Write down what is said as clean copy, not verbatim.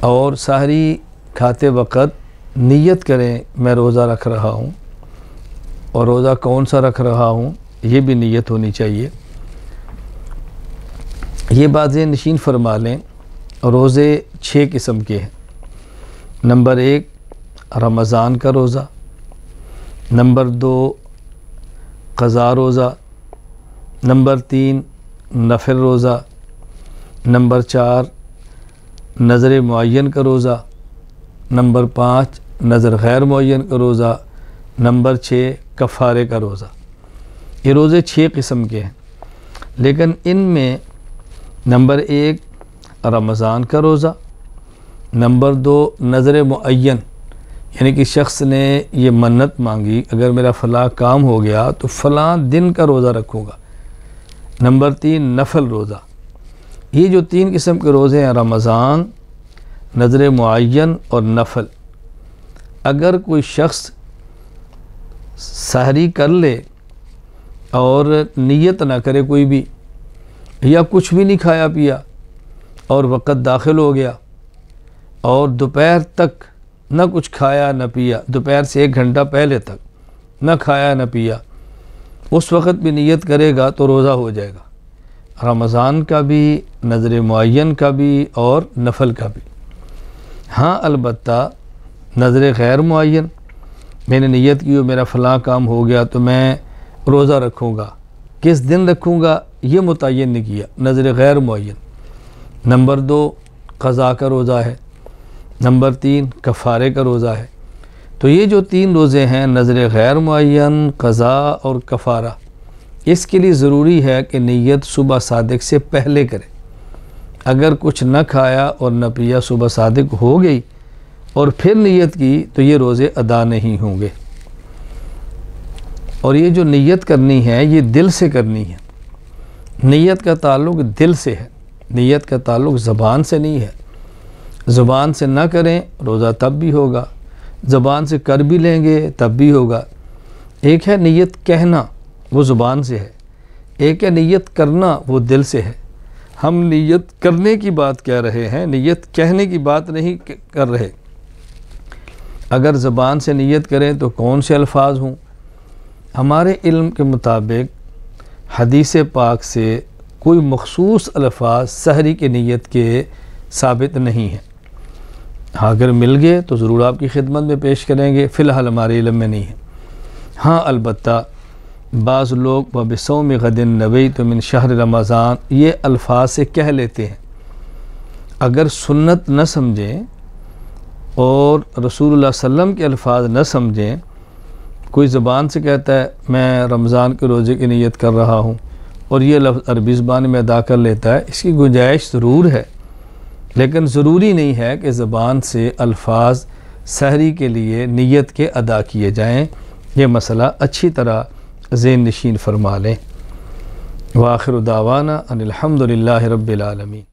اور سحری کھاتے وقت نیت کریں میں روزہ رکھ رہا ہوں، اور روزہ کون سا رکھ رہا ہوں یہ بھی نیت ہونی چاہیے۔ یہ بات ذہن نشین فرما لیں۔ روزے 6 قسم کے ہیں۔ نمبر 1 رمضان کا روزہ، نمبر 2 قضا روزہ، نمبر 3 نفل روزہ، نمبر 4 نظر معین کا روزہ، نمبر 5 نظر غیر معین کا روزہ، نمبر 6 کفارے کا روزہ۔ یہ روزے 6 قسم کے ہیں، لیکن ان میں نمبر 1 رمضان کا روزہ، نمبر 2 نظر معین، یعنی کہ شخص نے یہ منت مانگی اگر میرا فلاں کام ہو گیا تو فلاں دن کا روزہ رکھوں گا، نمبر 3 نفل روزہ۔ یہ جو 3 قسم کے روزے ہیں رمضان، نظر معین اور نفل، اگر کوئی شخص سحری کر لے اور نیت نہ کرے کوئی بھی، یا کچھ بھی نہیں کھایا پیا اور وقت داخل ہو گیا اور دوپہر تک نہ کچھ کھایا نہ پیا، دوپہر سے 1 گھنٹہ پہلے تک نہ کھایا نہ پیا، اس وقت بھی نیت کرے گا تو روزہ ہو جائے گا، رمضان کا بھی، نظر معین کا بھی اور نفل کا بھی۔ ہاں البتہ نظر غیر معین، میں نے نیت کی میرا فلاں کام ہو گیا تو میں روزہ رکھوں گا، کس دن رکھوں گا یہ متعین نہیں کیا، نظر غیر معین۔ نمبر 2 قضا کا روزہ ہے، نمبر 3 کفارے کا روزہ ہے۔ تو یہ جو 3 روزے ہیں نظر غیر معین، قضا اور کفارہ، اس کے لیے ضروری ہے کہ نیت صبح صادق سے پہلے کرے۔ اگر کچھ نہ کھایا اور نہ پیا، صبح صادق ہو گئی اور پھر نیت کی تو یہ روزے ادا نہیں ہوں گے۔ اور یہ جو نیت کرنی ہے یہ دل سے کرنی ہے، نیت کا تعلق دل سے ہے، نیت کا تعلق زبان سے نہیں ہے۔ زبان سے نہ کریں روزہ تب بھی ہوگا، زبان سے کر بھی لیں گے تب بھی ہوگا۔ ایک ہے نیت کہنا، وہ زبان سے ہے، ایک ہے نیت کرنا، وہ دل سے ہے۔ ہم نیت کرنے کی بات کہہ رہے ہیں، نیت کہنے کی بات نہیں کر رہے۔ اگر زبان سے نیت کریں تو کون سے الفاظ ہوں؟ ہمارے علم کے مطابق حدیث پاک سے کوئی مخصوص الفاظ سحری کی نیت کے ثابت نہیں ہیں۔ اگر مل گئے تو ضرور آپ کی خدمت میں پیش کریں گے، فی الحال ہمارے علم میں نہیں ہے۔ ہاں البتہ بعض لوگ وَبِصَوْمِ غَدٍ نَوَيْتُ مِنْ شَهْرِ رمضان یہ الفاظ سے کہہ لیتے ہیں۔ اگر سنت نہ سمجھیں اور رسول اللہ صلی اللہ علیہ وسلم کے الفاظ نہ سمجھیں، کوئی زبان سے کہتا ہے میں رمضان کے روزے کی نیت کر رہا ہوں اور یہ لفظ عربی زبان میں ادا کر لیتا ہے، اس کی گنجائش ضرور ہے، لیکن ضروری نہیں ہے کہ زبان سے الفاظ سحری کے لیے نیت کے ادا کیے جائیں۔ یہ مسئلہ اچھی طرح ذہن نشین فرما لیں۔ وآخر دعوانا ان الحمد للہ رب العالمین۔